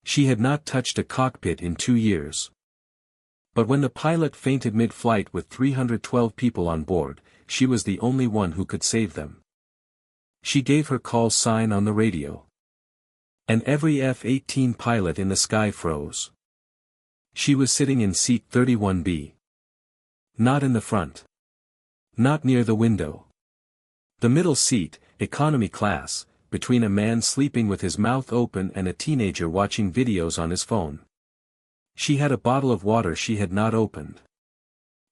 She had not touched a cockpit in 2 years. But when the pilot fainted mid-flight with 312 people on board, she was the only one who could save them. She gave her call sign on the radio. And every F-18 pilot in the sky froze. She was sitting in seat 31B. Not in the front. Not near the window. The middle seat, economy class, between a man sleeping with his mouth open and a teenager watching videos on his phone. She had a bottle of water she had not opened.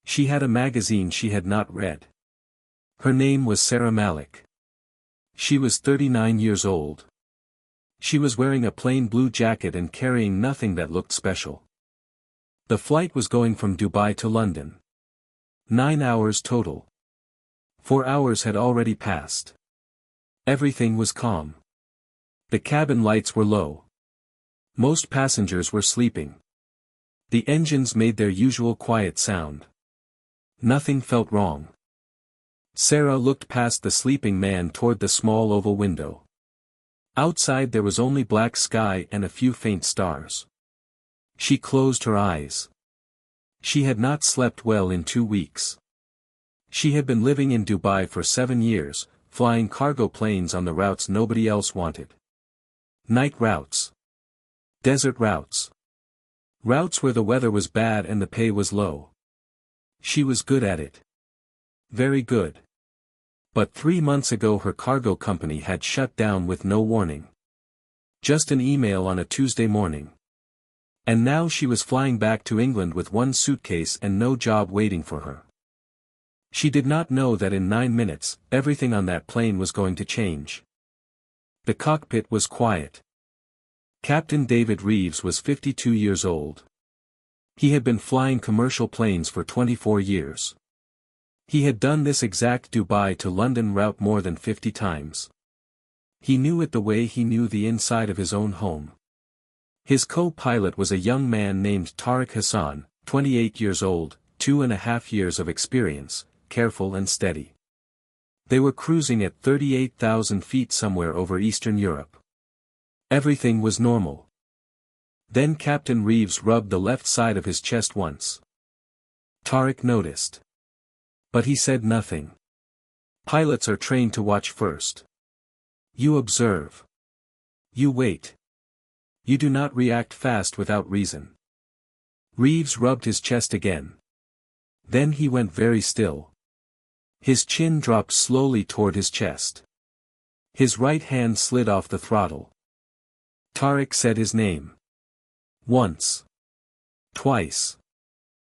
She had a magazine she had not read. Her name was Sarah Malik. She was 39 years old. She was wearing a plain blue jacket and carrying nothing that looked special. The flight was going from Dubai to London. 9 hours total. 4 hours had already passed. Everything was calm. The cabin lights were low. Most passengers were sleeping. The engines made their usual quiet sound. Nothing felt wrong. Sarah looked past the sleeping man toward the small oval window. Outside there was only black sky and a few faint stars. She closed her eyes. She had not slept well in 2 weeks. She had been living in Dubai for 7 years, flying cargo planes on the routes nobody else wanted. Night routes. Desert routes. Routes where the weather was bad and the pay was low. She was good at it. Very good. But 3 months ago her cargo company had shut down with no warning. Just an email on a Tuesday morning. And now she was flying back to England with 1 suitcase and no job waiting for her. She did not know that in 9 minutes, everything on that plane was going to change. The cockpit was quiet. Captain David Reeves was 52 years old. He had been flying commercial planes for 24 years. He had done this exact Dubai to London route more than 50 times. He knew it the way he knew the inside of his own home. His co-pilot was a young man named Tariq Hassan, 28 years old, 2.5 years of experience, careful and steady. They were cruising at 38,000 feet somewhere over Eastern Europe. Everything was normal. Then Captain Reeves rubbed the left side of his chest once. Tariq noticed. But he said nothing. Pilots are trained to watch first. You observe. You wait. You do not react fast without reason. Reeves rubbed his chest again. Then he went very still. His chin dropped slowly toward his chest. His right hand slid off the throttle. Tariq said his name. Once. Twice.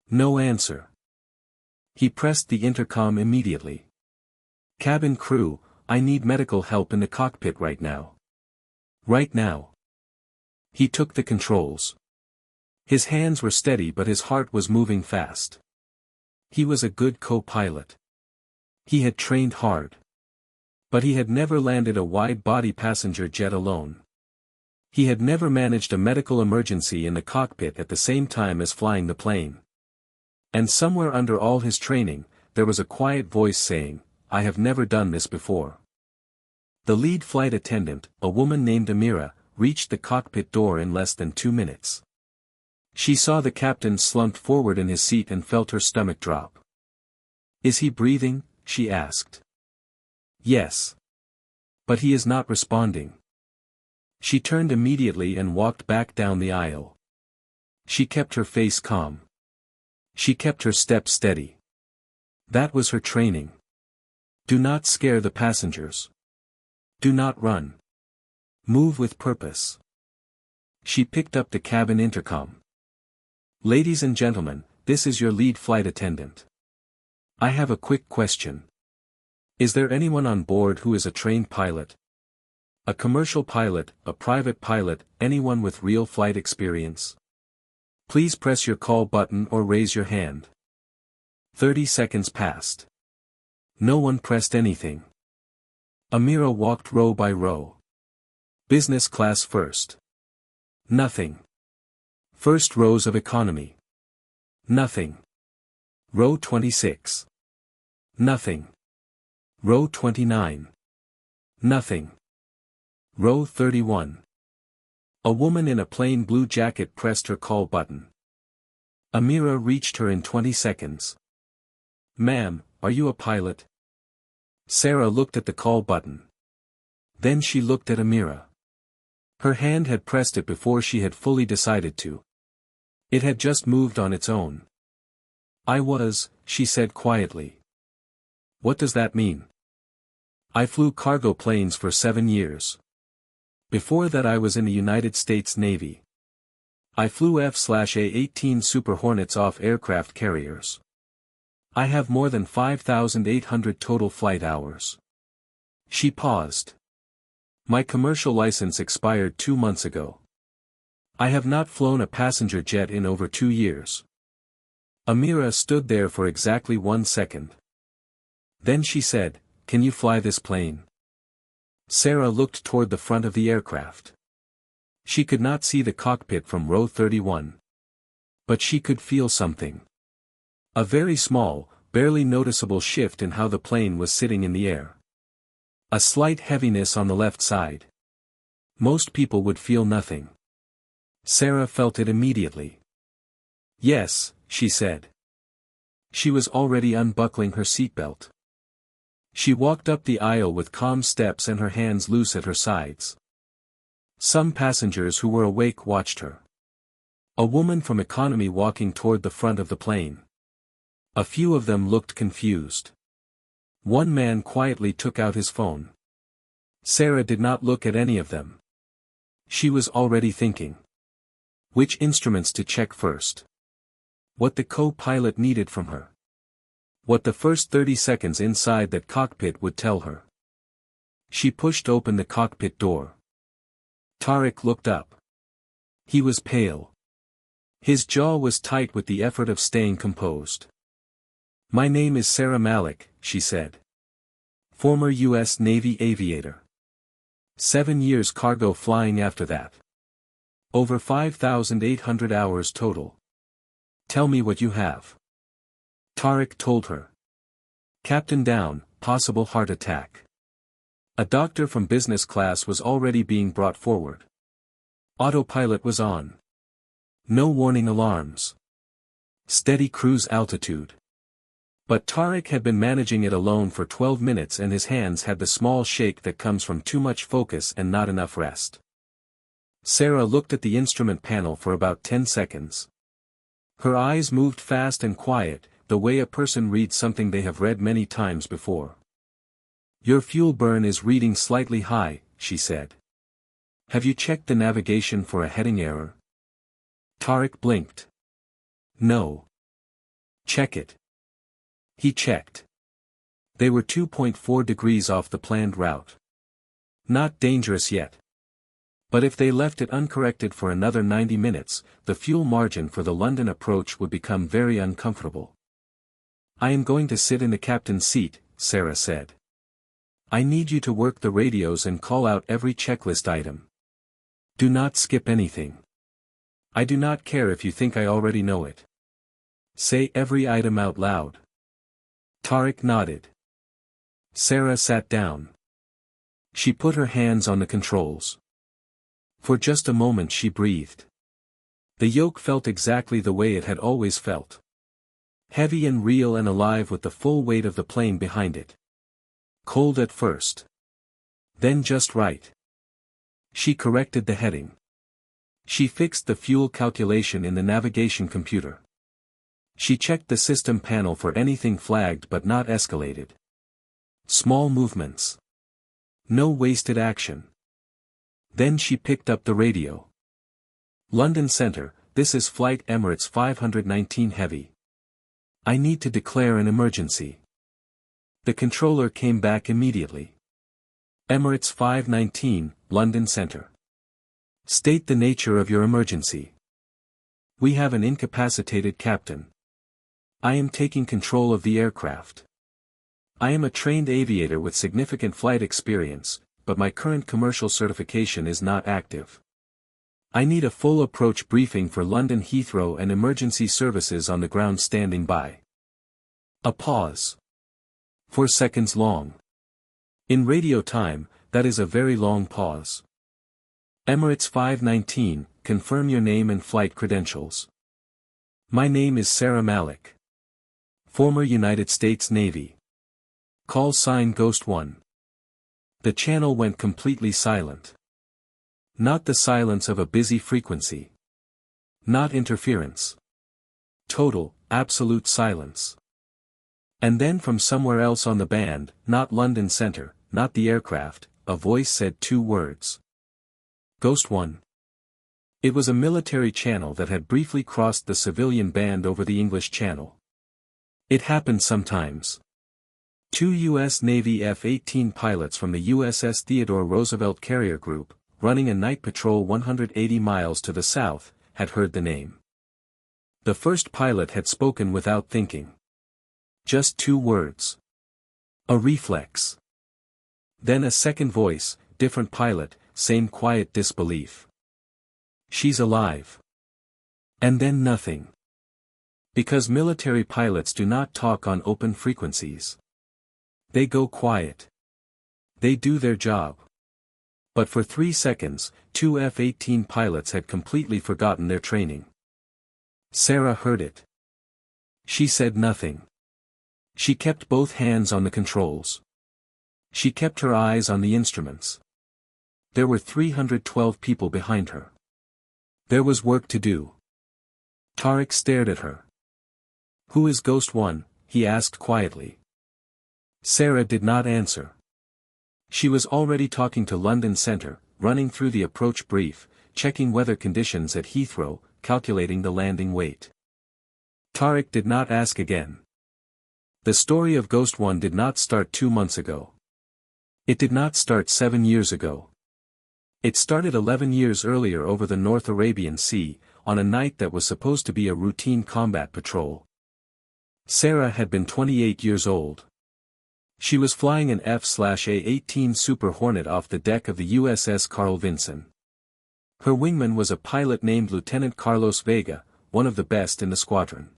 No answer. He pressed the intercom immediately. Cabin crew, I need medical help in the cockpit right now. Right now. He took the controls. His hands were steady but his heart was moving fast. He was a good co-pilot. He had trained hard. But he had never landed a wide-body passenger jet alone. He had never managed a medical emergency in the cockpit at the same time as flying the plane. And somewhere under all his training, there was a quiet voice saying, I have never done this before. The lead flight attendant, a woman named Amira, reached the cockpit door in less than 2 minutes. She saw the captain slumped forward in his seat and felt her stomach drop. Is he breathing? She asked. Yes. But he is not responding. She turned immediately and walked back down the aisle. She kept her face calm. She kept her step steady. That was her training. Do not scare the passengers. Do not run. Move with purpose. She picked up the cabin intercom. Ladies and gentlemen, this is your lead flight attendant. I have a quick question. Is there anyone on board who is a trained pilot? A commercial pilot, a private pilot, anyone with real flight experience? Please press your call button or raise your hand. 30 seconds passed. No one pressed anything. Amira walked row by row. Business class first. Nothing. First rows of economy. Nothing. Row 26. Nothing. Row 29. Nothing. Row 31. A woman in a plain blue jacket pressed her call button. Amira reached her in 20 seconds. "Ma'am, are you a pilot?" Sarah looked at the call button. Then she looked at Amira. Her hand had pressed it before she had fully decided to. It had just moved on its own. "I was," she said quietly. "What does that mean?" "I flew cargo planes for 7 years. Before that I was in the United States Navy. I flew F-18 Super Hornets off aircraft carriers. I have more than 5,800 total flight hours." She paused. "My commercial license expired 2 months ago. I have not flown a passenger jet in over 2 years." Amira stood there for exactly 1 second. Then she said, "Can you fly this plane?" Sarah looked toward the front of the aircraft. She could not see the cockpit from row 31. But she could feel something. A very small, barely noticeable shift in how the plane was sitting in the air. A slight heaviness on the left side. Most people would feel nothing. Sarah felt it immediately. "Yes," she said. She was already unbuckling her seatbelt. She walked up the aisle with calm steps and her hands loose at her sides. Some passengers who were awake watched her. A woman from economy walking toward the front of the plane. A few of them looked confused. One man quietly took out his phone. Sarah did not look at any of them. She was already thinking. Which instruments to check first? What the co-pilot needed from her. What the first 30 seconds inside that cockpit would tell her. She pushed open the cockpit door. Tariq looked up. He was pale. His jaw was tight with the effort of staying composed. "My name is Sarah Malik," she said. "Former U.S. Navy aviator. 7 years cargo flying after that. Over 5,800 hours total. Tell me what you have." Tariq told her. "Captain down, possible heart attack." A doctor from business class was already being brought forward. Autopilot was on. No warning alarms. Steady cruise altitude. But Tariq had been managing it alone for 12 minutes and his hands had the small shake that comes from too much focus and not enough rest. Sarah looked at the instrument panel for about 10 seconds. Her eyes moved fast and quiet, the way a person reads something they have read many times before. "Your fuel burn is reading slightly high," she said. "Have you checked the navigation for a heading error?" Tariq blinked. "No." "Check it." He checked. They were 2.4 degrees off the planned route. Not dangerous yet. But if they left it uncorrected for another 90 minutes, the fuel margin for the London approach would become very uncomfortable. "I am going to sit in the captain's seat," Sarah said. "I need you to work the radios and call out every checklist item. Do not skip anything. I do not care if you think I already know it. Say every item out loud." Tariq nodded. Sarah sat down. She put her hands on the controls. For just a moment she breathed. The yoke felt exactly the way it had always felt. Heavy and real and alive with the full weight of the plane behind it. Cold at first. Then just right. She corrected the heading. She fixed the fuel calculation in the navigation computer. She checked the system panel for anything flagged but not escalated. Small movements. No wasted action. Then she picked up the radio. "London Center, this is Flight Emirates 519 Heavy. I need to declare an emergency." The controller came back immediately. "Emirates 519, London Center. State the nature of your emergency." "We have an incapacitated captain. I am taking control of the aircraft. I am a trained aviator with significant flight experience, but my current commercial certification is not active. I need a full approach briefing for London Heathrow and emergency services on the ground standing by." A pause. 4 seconds long. In radio time, that is a very long pause. Emirates 519, confirm your name and flight credentials. My name is Sarah Malik. Former United States Navy. Call sign Ghost 1. The channel went completely silent. Not the silence of a busy frequency. Not interference. Total, absolute silence. And then from somewhere else on the band, not London Center, not the aircraft, a voice said 2 words. Ghost 1. It was a military channel that had briefly crossed the civilian band over the English Channel. It happened sometimes. 2 U.S. Navy F-18 pilots from the USS Theodore Roosevelt Carrier Group, running a night patrol 180 miles to the south, had heard the name. The first pilot had spoken without thinking. Just 2 words. A reflex. Then a second voice, different pilot, same quiet disbelief. She's alive. And then nothing. Because military pilots do not talk on open frequencies. They go quiet. They do their job. But for 3 seconds, 2 F-18 pilots had completely forgotten their training. Sarah heard it. She said nothing. She kept both hands on the controls. She kept her eyes on the instruments. There were 312 people behind her. There was work to do. Tariq stared at her. Who is Ghost 1? He asked quietly. Sarah did not answer. She was already talking to London Center, running through the approach brief, checking weather conditions at Heathrow, calculating the landing weight. Tariq did not ask again. The story of Ghost 1 did not start 2 months ago. It did not start 7 years ago. It started 11 years earlier over the North Arabian Sea, on a night that was supposed to be a routine combat patrol. Sarah had been 28 years old. She was flying an F/A-18 Super Hornet off the deck of the USS Carl Vinson. Her wingman was a pilot named Lieutenant Carlos Vega, one of the best in the squadron.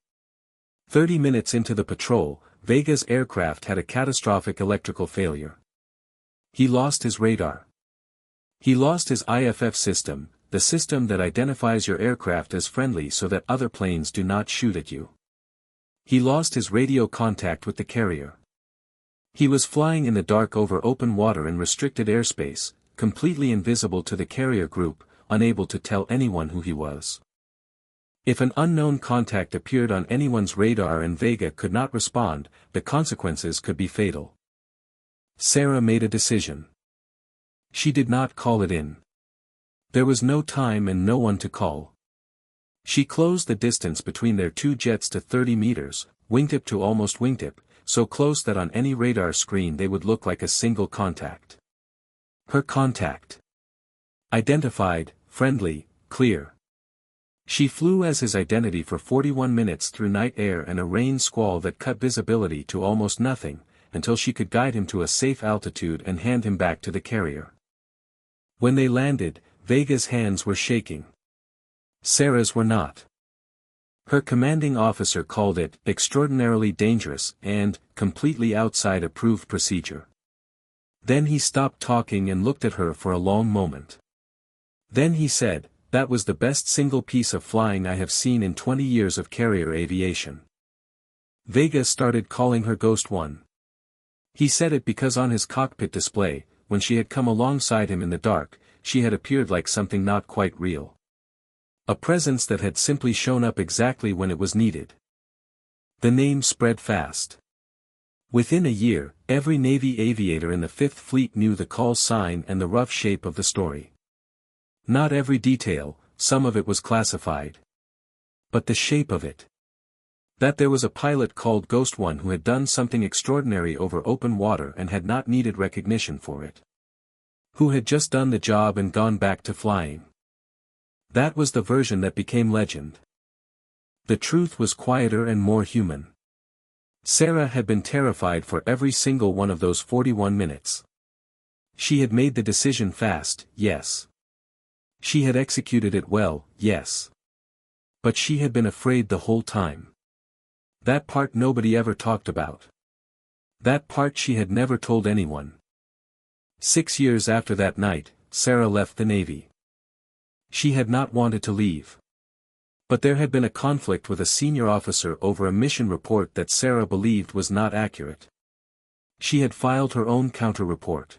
30 minutes into the patrol, Vega's aircraft had a catastrophic electrical failure. He lost his radar. He lost his IFF system, the system that identifies your aircraft as friendly so that other planes do not shoot at you. He lost his radio contact with the carrier. He was flying in the dark over open water in restricted airspace, completely invisible to the carrier group, unable to tell anyone who he was. If an unknown contact appeared on anyone's radar and Vega could not respond, the consequences could be fatal. Sarah made a decision. She did not call it in. There was no time and no one to call. She closed the distance between their 2 jets to 30 meters, wingtip to almost wingtip, so close that on any radar screen they would look like a single contact. Her contact. Identified, friendly, clear. She flew as his identity for 41 minutes through night air and a rain squall that cut visibility to almost nothing, until she could guide him to a safe altitude and hand him back to the carrier. When they landed, Vega's hands were shaking. Sarah's were not. Her commanding officer called it extraordinarily dangerous and completely outside approved procedure. Then he stopped talking and looked at her for a long moment. Then he said, "That was the best single piece of flying I have seen in 20 years of carrier aviation." Vega started calling her Ghost 1. He said it because on his cockpit display, when she had come alongside him in the dark, she had appeared like something not quite real. A presence that had simply shown up exactly when it was needed. The name spread fast. Within a year, every Navy aviator in the Fifth Fleet knew the call sign and the rough shape of the story. Not every detail, some of it was classified. But the shape of it. That there was a pilot called Ghost 1 who had done something extraordinary over open water and had not needed recognition for it. Who had just done the job and gone back to flying. That was the version that became legend. The truth was quieter and more human. Sarah had been terrified for every single one of those 41 minutes. She had made the decision fast, yes. She had executed it well, yes. But she had been afraid the whole time. That part nobody ever talked about. That part she had never told anyone. 6 years after that night, Sarah left the Navy. She had not wanted to leave. But there had been a conflict with a senior officer over a mission report that Sarah believed was not accurate. She had filed her own counter-report.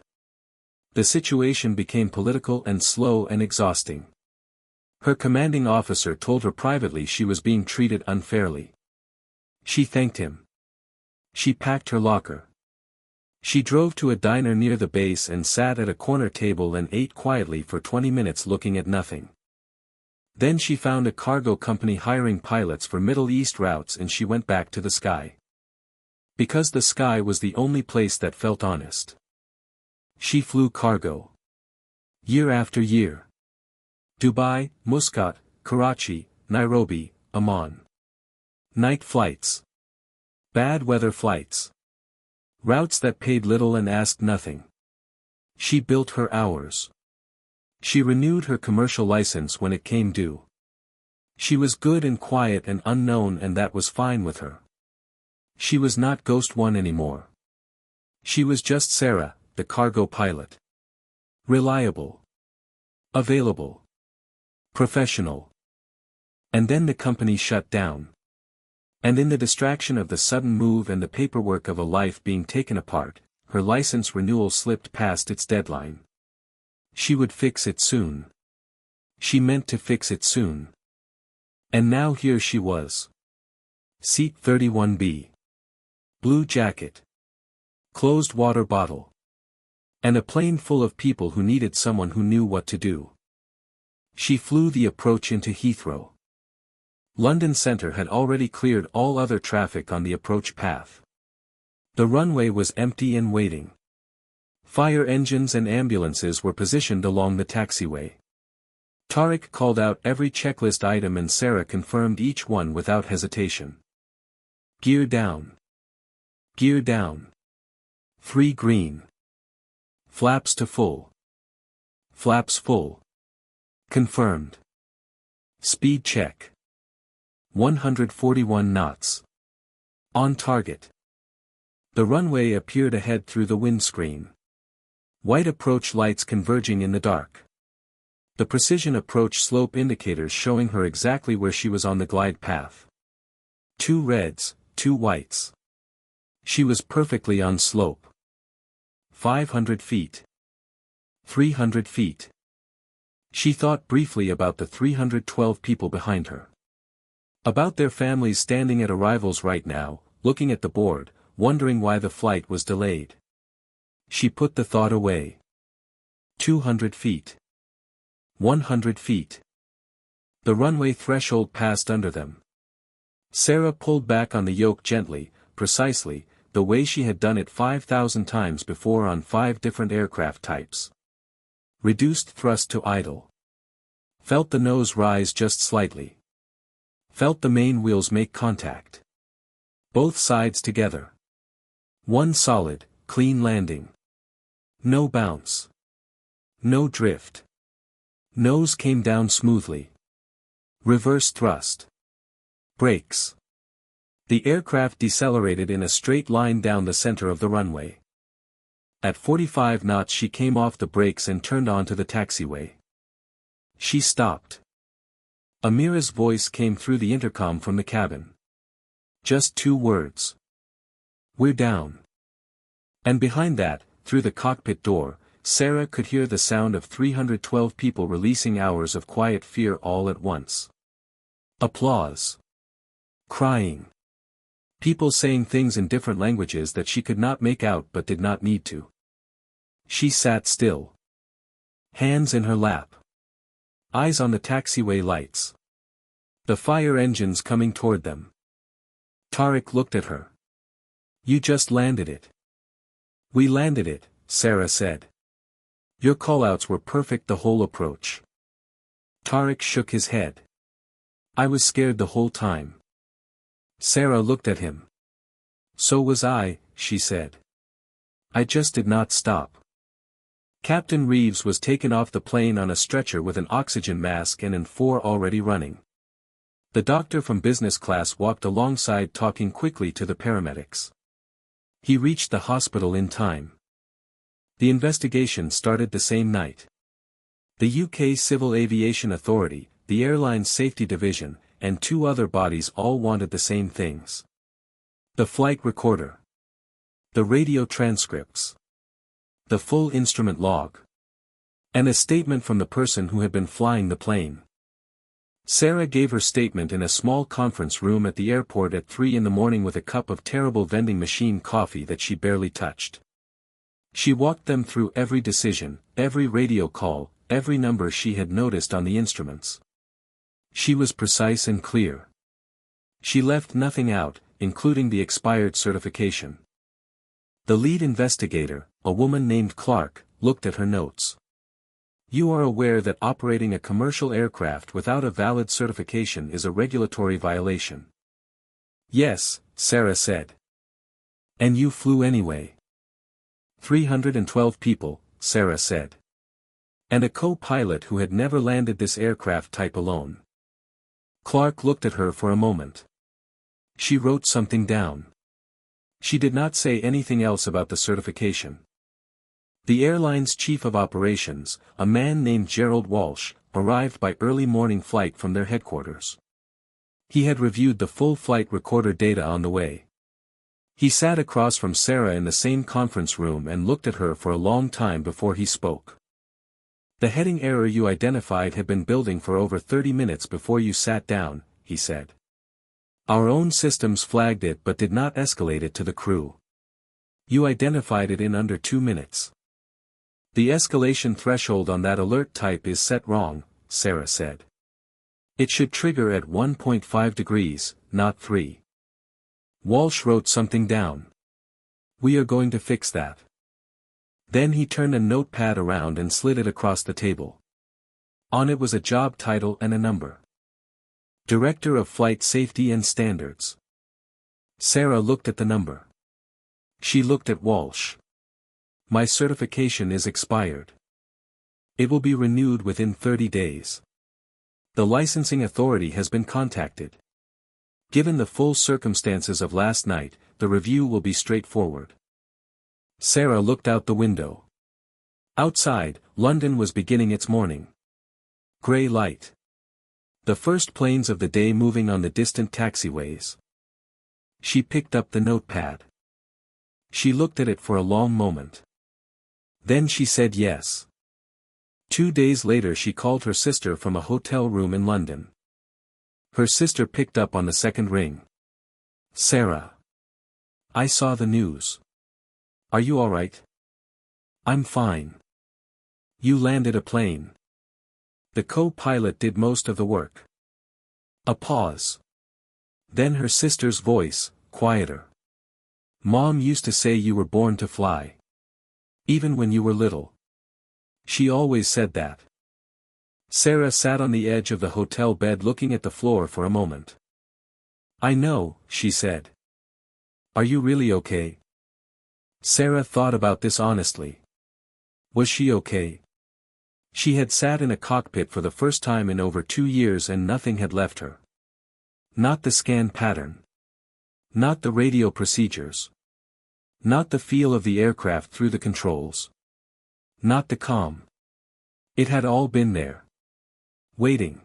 The situation became political and slow and exhausting. Her commanding officer told her privately she was being treated unfairly. She thanked him. She packed her locker. She drove to a diner near the base and sat at a corner table and ate quietly for 20 minutes looking at nothing. Then she found a cargo company hiring pilots for Middle East routes and she went back to the sky. Because the sky was the only place that felt honest. She flew cargo. Year after year. Dubai, Muscat, Karachi, Nairobi, Amman. Night flights. Bad weather flights. Routes that paid little and asked nothing. She built her hours. She renewed her commercial license when it came due. She was good and quiet and unknown and that was fine with her. She was not Ghost One anymore. She was just Sarah, the cargo pilot. Reliable. Available. Professional. And then the company shut down. And in the distraction of the sudden move and the paperwork of a life being taken apart, her license renewal slipped past its deadline. She would fix it soon. She meant to fix it soon. And now here she was. Seat 31B. Blue jacket. Closed water bottle. And a plane full of people who needed someone who knew what to do. She flew the approach into Heathrow. London Centre had already cleared all other traffic on the approach path. The runway was empty and waiting. Fire engines and ambulances were positioned along the taxiway. Tariq called out every checklist item and Sarah confirmed each one without hesitation. Gear down. Gear down. 3 green. Flaps to full. Flaps full. Confirmed. Speed check. 141 knots. On target. The runway appeared ahead through the windscreen. White approach lights converging in the dark. The precision approach slope indicators showing her exactly where she was on the glide path. 2 reds, 2 whites. She was perfectly on slope. 500 feet. 300 feet. She thought briefly about the 312 people behind her. About their families standing at arrivals right now, looking at the board, wondering why the flight was delayed. She put the thought away. 200 feet. 100 feet. The runway threshold passed under them. Sarah pulled back on the yoke gently, precisely, the way she had done it 5,000 times before on 5 different aircraft types. Reduced thrust to idle. Felt the nose rise just slightly. Felt the main wheels make contact. Both sides together. One solid, clean landing. No bounce. No drift. Nose came down smoothly. Reverse thrust. Brakes. The aircraft decelerated in a straight line down the center of the runway. At 45 knots she came off the brakes and turned onto the taxiway. She stopped. Amira's voice came through the intercom from the cabin. Just 2 words. We're down. And behind that, through the cockpit door, Sarah could hear the sound of 312 people releasing hours of quiet fear all at once. Applause. Crying. People saying things in different languages that she could not make out but did not need to. She sat still. Hands in her lap. Eyes on the taxiway lights. The fire engines coming toward them. Tariq looked at her. You just landed it. We landed it, Sarah said. Your callouts were perfect the whole approach. Tariq shook his head. I was scared the whole time. Sarah looked at him. So was I, she said. I just did not stop. Captain Reeves was taken off the plane on a stretcher with an oxygen mask and in 4 already running. The doctor from business class walked alongside talking quickly to the paramedics. He reached the hospital in time. The investigation started the same night. The UK Civil Aviation Authority, the Airlines Safety Division, and 2 other bodies all wanted the same things. The flight recorder. The radio transcripts. The full instrument log. And a statement from the person who had been flying the plane. Sarah gave her statement in a small conference room at the airport at 3 in the morning with a cup of terrible vending machine coffee that she barely touched. She walked them through every decision, every radio call, every number she had noticed on the instruments. She was precise and clear. She left nothing out, including the expired certification. The lead investigator, a woman named Clark, looked at her notes. You are aware that operating a commercial aircraft without a valid certification is a regulatory violation. Yes, Sarah said. And you flew anyway. 312 people, Sarah said. And a co-pilot who had never landed this aircraft type alone. Clark looked at her for a moment. She wrote something down. She did not say anything else about the certification. The airline's chief of operations, a man named Gerald Walsh, arrived by early morning flight from their headquarters. He had reviewed the full flight recorder data on the way. He sat across from Sarah in the same conference room and looked at her for a long time before he spoke. The heading error you identified had been building for over 30 minutes before you sat down, he said. Our own systems flagged it but did not escalate it to the crew. You identified it in under 2 minutes. The escalation threshold on that alert type is set wrong, Sarah said. It should trigger at 1.5 degrees, not 3. Walsh wrote something down. We are going to fix that. Then he turned a notepad around and slid it across the table. On it was a job title and a number. Director of Flight Safety and Standards. Sarah looked at the number. She looked at Walsh. My certification is expired. It will be renewed within 30 days. The licensing authority has been contacted. Given the full circumstances of last night, the review will be straightforward. Sarah looked out the window. Outside, London was beginning its morning. Grey light. The first planes of the day moving on the distant taxiways. She picked up the notepad. She looked at it for a long moment. Then she said yes. 2 days later she called her sister from a hotel room in London. Her sister picked up on the second ring. Sarah. I saw the news. Are you all right? I'm fine. You landed a plane. The co-pilot did most of the work. A pause. Then her sister's voice, quieter. Mom used to say you were born to fly. Even when you were little. She always said that. Sarah sat on the edge of the hotel bed looking at the floor for a moment. I know, she said. Are you really okay? Sarah thought about this honestly. Was she okay? She had sat in a cockpit for the first time in over 2 years and nothing had left her. Not the scan pattern. Not the radio procedures. Not the feel of the aircraft through the controls. Not the calm. It had all been there. Waiting.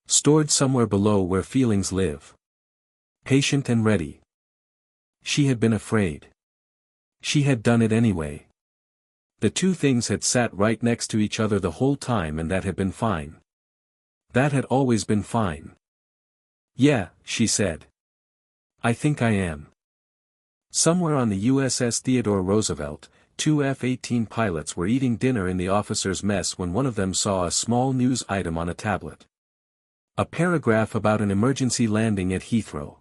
Stored somewhere below where feelings live. Patient and ready. She had been afraid. She had done it anyway. The two things had sat right next to each other the whole time and that had been fine. That had always been fine. Yeah, she said. I think I am. Somewhere on the USS Theodore Roosevelt, 2 F-18 pilots were eating dinner in the officers' mess when one of them saw a small news item on a tablet. A paragraph about an emergency landing at Heathrow.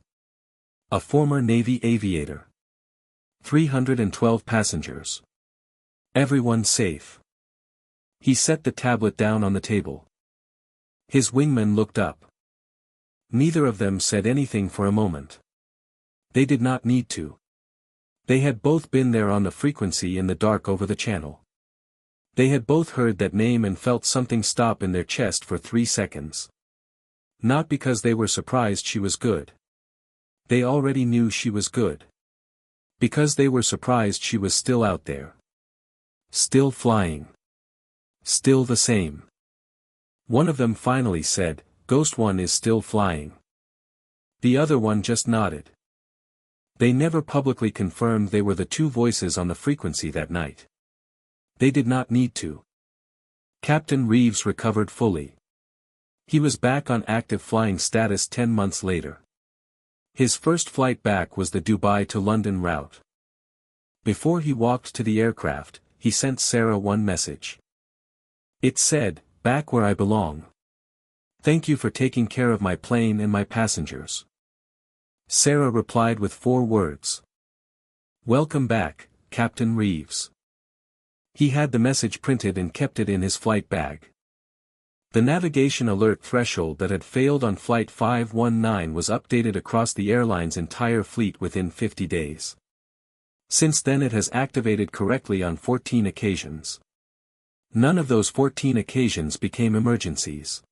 A former Navy aviator. 312 passengers. Everyone safe. He set the tablet down on the table. His wingman looked up. Neither of them said anything for a moment. They did not need to. They had both been there on the frequency in the dark over the channel. They had both heard that name and felt something stop in their chest for 3 seconds. Not because they were surprised she was good. They already knew she was good. Because they were surprised she was still out there. Still flying. Still the same. One of them finally said, Ghost One is still flying. The other one just nodded. They never publicly confirmed they were the two voices on the frequency that night. They did not need to. Captain Reeves recovered fully. He was back on active flying status 10 months later. His first flight back was the Dubai to London route. Before he walked to the aircraft, he sent Sarah one message. It said, "Back where I belong. Thank you for taking care of my plane and my passengers." Sarah replied with 4 words. "Welcome back, Captain Reeves." He had the message printed and kept it in his flight bag. The navigation alert threshold that had failed on Flight 519 was updated across the airline's entire fleet within 50 days. Since then it has activated correctly on 14 occasions. None of those 14 occasions became emergencies.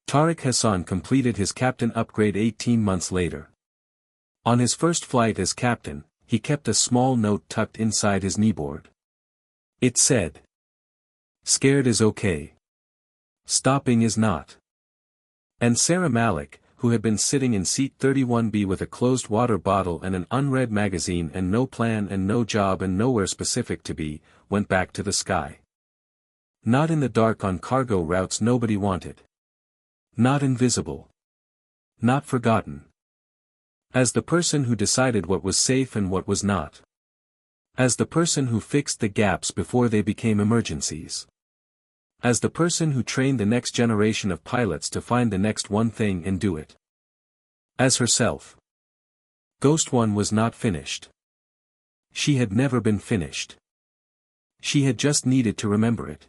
Tariq Hassan completed his captain upgrade 18 months later. On his first flight as captain, he kept a small note tucked inside his kneeboard. It said, "Scared is okay. Stopping is not." And Sarah Malik, who had been sitting in seat 31B with a closed water bottle and an unread magazine and no plan and no job and nowhere specific to be, went back to the sky. Not in the dark on cargo routes nobody wanted. Not invisible. Not forgotten. As the person who decided what was safe and what was not. As the person who fixed the gaps before they became emergencies. As the person who trained the next generation of pilots to find the next one thing and do it. As herself. Ghost One was not finished. She had never been finished. She had just needed to remember it.